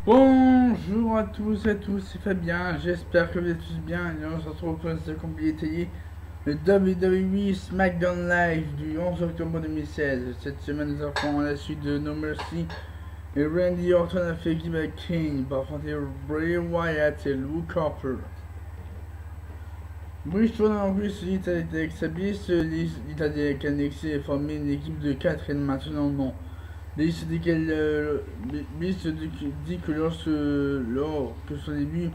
Bonjour à tous et à tous, c'est Fabien, j'espère que vous êtes tous bien et on se retrouve pour ce combi détaillé le WWE SmackDown Live du 11 octobre 2016. Cette semaine nous affrontons la suite de No Mercy et Randy Orton a fait équipe avec Kane pour affronter Bray Wyatt et Luke Harper. Bridgestone en plus, l'Italie avec sa bis, l'Italie avec NXT et formé une équipe de 4 et maintenant non. Liste dit qu'elle dit que lors que son début,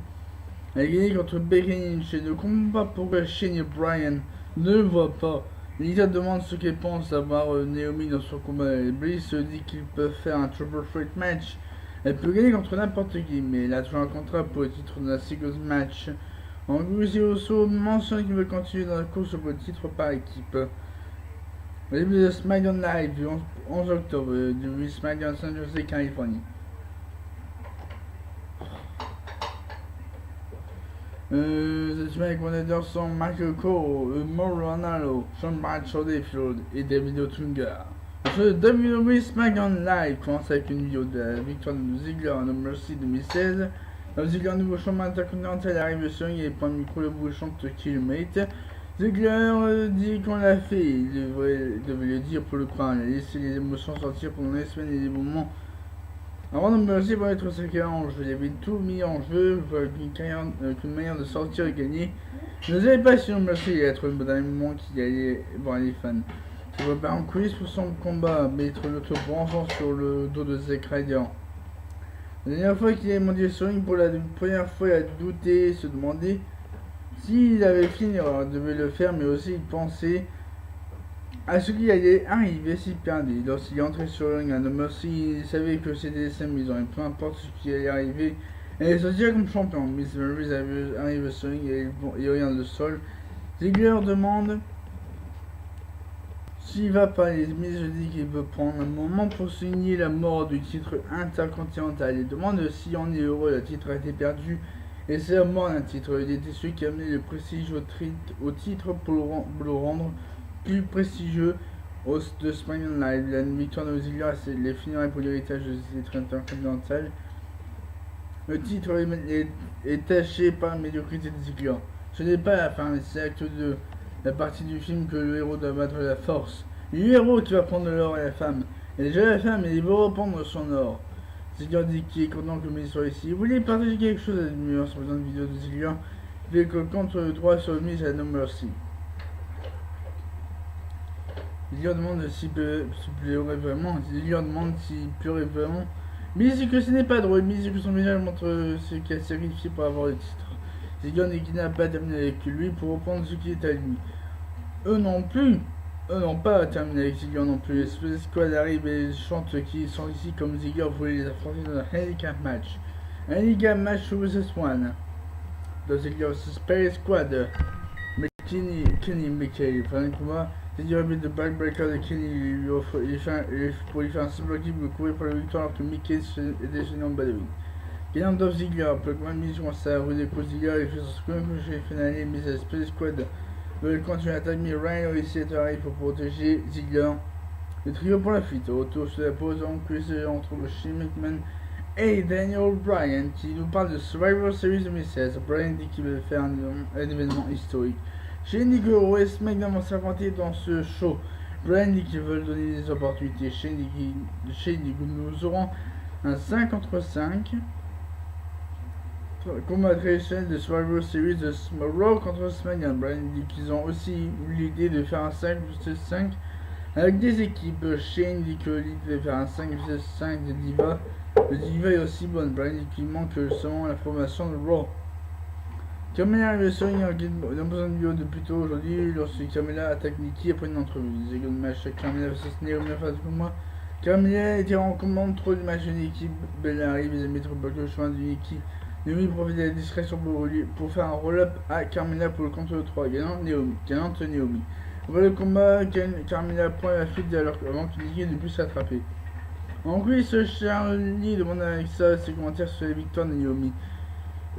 elle a gagné contre Becky Lynch et ne comprend pas pourquoi Shane et Bryan ne le voient pas. Lita demande ce qu'elle pense d'avoir Naomi dans son combat. Et Bliss dit qu'ils peuvent faire un Triple Threat match. Elle peut gagner contre n'importe qui, mais elle a toujours un contrat pour le titre de la Singles Match. En plus, il aussi mentionne qu'il veut continuer dans la course pour le titre par équipe. Le début de SmackDown Live du 11 octobre du SmackDown San Jose, Californie. Cette semaine, les commanditeurs sont Michael Cole, Mauro Ranallo, Sean Bradshaw Dayfield et David Otunga. Le WWE SmackDown Live commence avec une vidéo de la victoire de Ziggler à No Mercy 2016. Ziggler, nouveau champion intercontinental, arrive sur il prend le micro, le bouchon de Killmate. Ziggler dit qu'on l'a fait, il devait le dire pour le croire, il a laissé les émotions sortir pendant les semaines et les moments. Avant de me remercier pour être sacré en jeu, il avait tout mis en jeu, qu'une manière de sortir et gagner. Je ne savais pas si on me remerciait être le dernier moment qu'il allait voir les fans. Il va pas en coulisses pour son combat, mettre l'autre branchant sur le dos de Zack Ryder. La dernière fois qu'il est monté sur ring, pour la première fois, il a douté, se demandait s'il avait fini, il devait le faire, mais aussi il pensait à ce qui allait arriver s'il perdait. Lorsqu'il est entré sur le ring à No Mercy, il savait que c'était des semi-ans et peu importe ce qui allait arriver, il allait sortir comme champion. Miss Maryse arrive sur le ring et il regarde le sol. Ziggler demande s'il va pas. Les Miz dit qu'il veut prendre un moment pour signer la mort du titre intercontinental. Il demande si on est heureux, le titre a été perdu. Et c'est la mort d'un titre. Il était celui qui a amené le prestige au titre pour le rendre plus prestigieux de SmackDown Live. La victoire de Ziggler, c'est les funérailles pour l'héritage de ce titre intercontinental. Le titre est taché par la médiocrité de Ziggler. Ce n'est pas la fin, c'est l'acte 2, la partie du film que le héros doit battre la force. Le héros qui va prendre l'or et la femme. Et déjà la femme, il veut reprendre son or. Ziggler dit qu'il est content que Miz soit ici. Vous voulez partager quelque chose à la lumière sur une vidéo de Ziggler? Il fait que contre le droit sur Miz à No Mercy. Ziggler demande s'il pleurait vraiment. Ziggler demande s'il pleurait vraiment. Miz dit que ce n'est pas drôle. Miz dit que son visage montre ce qu'il a sacrifié pour avoir le titre. Ziggler dit qu'il n'a pas terminé avec lui pour reprendre ce qui est à lui. Eux non plus. Eux n'ont pas terminé avec Ziggler non plus. Les Squad arrivent et chantent qu'ils sont ici comme Ziggler voulait les affronter dans un handicap match. Un handicap match vs One. Dans Ziggler vs Space Squad. Mais Kenny McKay, fin de combat. Ziggler but de backbreaker de Kenny pour lui faire un simple kick de courir pour la victoire alors que Mickey était gêné en bas de ring. Gagnant d'off Ziggler, peu de mise commence à rouler pour Ziggler et fait son second crochet finale mise à Space Squad. Veulent continuer à attaquer Ryan ici arrive pour protéger Ziggler. Le trio pour la fuite. Au retour sur la pause en plus entre Shane McMahon et Daniel Bryan qui nous parle de Survivor Series 2016. Bryan dit qu'il veut faire un événement historique. Shane dit que SmackDown va s'affronter dans ce show. Bryan dit qu'ils veulent donner des opportunités. Shane dit que nous aurons un 5 contre 5. Combat traditionnel de Survivor Series de Raw contre SmackDown. Bryan dit qu'ils ont aussi eu l'idée de faire un 5 vs 5 avec des équipes. Shane dit que l'idée de faire un 5 vs 5 de Diva. Le Diva est aussi bonne. Bryan dit qu'il manque seulement la formation de Raw. Carmella arrive sur une besoin de vidéo de plus tôt aujourd'hui lorsque Carmella attaque Nikki après une entrevue. Des match Carmella vs Naomi en face de moi. Carmella était en commande trop du match de Nikki. Bella arrive et met bloque le chemin de Nikki. Naomi profite de la discrétion pour faire un roll-up à Carmella pour le contre 3, gagnant Naomi. Après le combat, Carmella prend la fuite avant que Nikki ne puisse s'attraper. En plus, Charlie demande à Alexa ses commentaires sur la victoire de Naomi.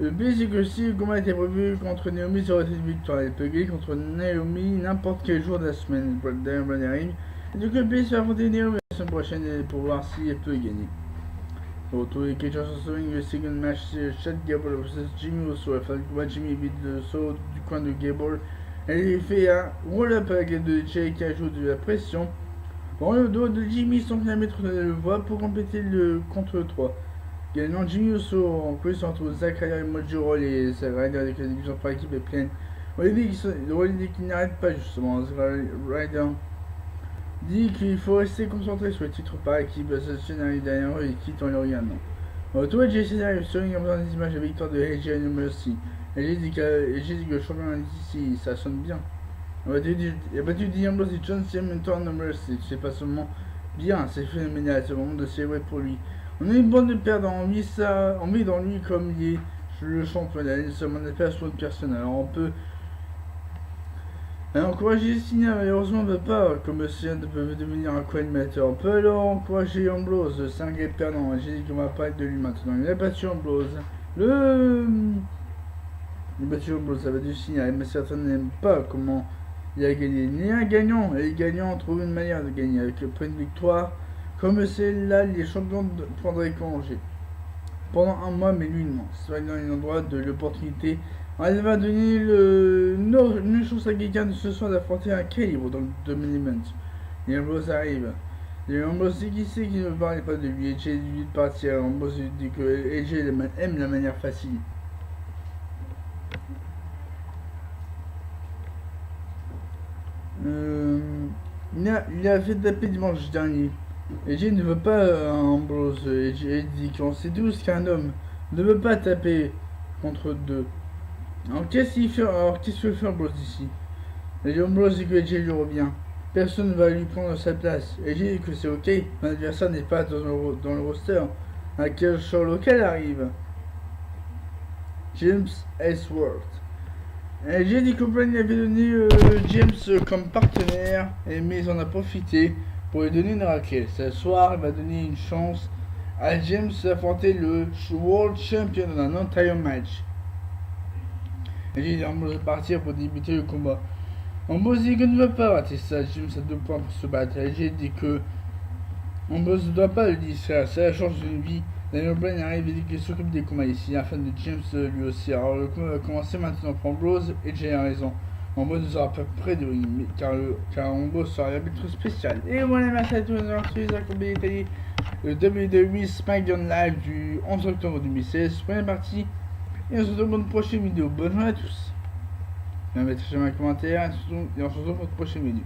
Le pire c'est que si le combat était prévu contre Naomi, ça aurait été une victoire. Elle peut gagner contre Naomi n'importe quel jour de la semaine. Daniel Bryan arrive. Et donc le pire c'est affronter Naomi la semaine prochaine pour voir si elle peut gagner. Au tour des questions sur le second match, c'est Chad Gable vs Jimmy Uso. Afin que Jimmy évite le saut du coin de Gable, elle fait un roll-up avec les deux Jay qui ajoute de la pression. Dans le dos de Jimmy, son kilomètre le voit pour compléter le contre 3. Gagnant Jimmy Uso en plus entre Zack Ryder et Mojo Rawley et Zack Ryder avec la division par équipe est pleine. Rawley qui n'arrête pas justement. Ryder dit qu'il faut rester concentré sur le titre par équipe. Ce arrive derrière eux et quitte en le regardant. Au tour de JC arrive sur une dans des images de victoire de AJ et Mercy. AJ dit que le champion d'ici, ça sonne bien. Il a battu Dean Ambrose et John Cena en Mercy. C'est pas seulement bien, c'est phénoménal, c'est le moment de célébrer pour lui. On a une bande de perdants, on met dans lui comme il est le championnat, il se manifeste pour une personne. Alors on peut encourager Cena, malheureusement on ne peut pas, comme Cena peut devenir un co-animateur. On peut alors encourager Ambrose, c'est un gars perdant, j'ai dit qu'on va parler de lui maintenant. Il a battu Ambrose. Il a battu Ambrose, ça va du Cena, mais certains n'aiment pas comment il a gagné. Il est un gagnant, et les gagnants trouvent une manière de gagner. Avec le point de victoire, comme celle-là, les champions prendraient congé pendant un mois, mais lui non. C'est dans un endroit de l'opportunité. Elle va donner une chance à quelqu'un de ce soir d'affronter un calibre dans le Dominant. Et Ambrose arrive. Et Ambrose dit qui sait qu'il ne parlait pas de lui. AJ lui dit de partir. Ambrose dit que AJ aime la manière facile. Il a fait taper dimanche dernier. AJ ne veut pas Ambrose. AJ dit qu'on sait tous qu'un homme ne veut pas taper contre deux. Alors qu'est-ce que fait Ambrose ici? Ambrose dit que AJ lui revient. Personne ne va lui prendre sa place. AJ dit que c'est ok. L'adversaire n'est pas dans le roster. À quel show local arrive James Ellsworth. J'ai dit que Brian avait donné James comme partenaire, mais ils en a profité pour lui donner une raclée. Ce soir, il va donner une chance à James d'affronter le World Champion dans un non-title match. J'ai dit à Ambrose de partir pour débuter le combat. Ambrose dit qu'il ne veut pas rater ça. James a 2 points pour se battre. J'ai dit que Ambrose ne doit pas le distraire. C'est la chance d'une vie. Daniel Bryan arrive et dit qu'il s'occupe des combats ici, la fan de James lui aussi. Alors le combat va commencer maintenant pour Ambrose et Jay a raison. Ambrose ne sera pas près de ring, car Ambrose sera l'arbitre spécial. Et voilà, merci à tous les accompagnés le WWE SmackDown Live du 11 octobre 2016. Première partie. Et on se retrouve pour une prochaine vidéo. Bonne journée à tous. Mettez un commentaire et on se retrouve pour une prochaine vidéo.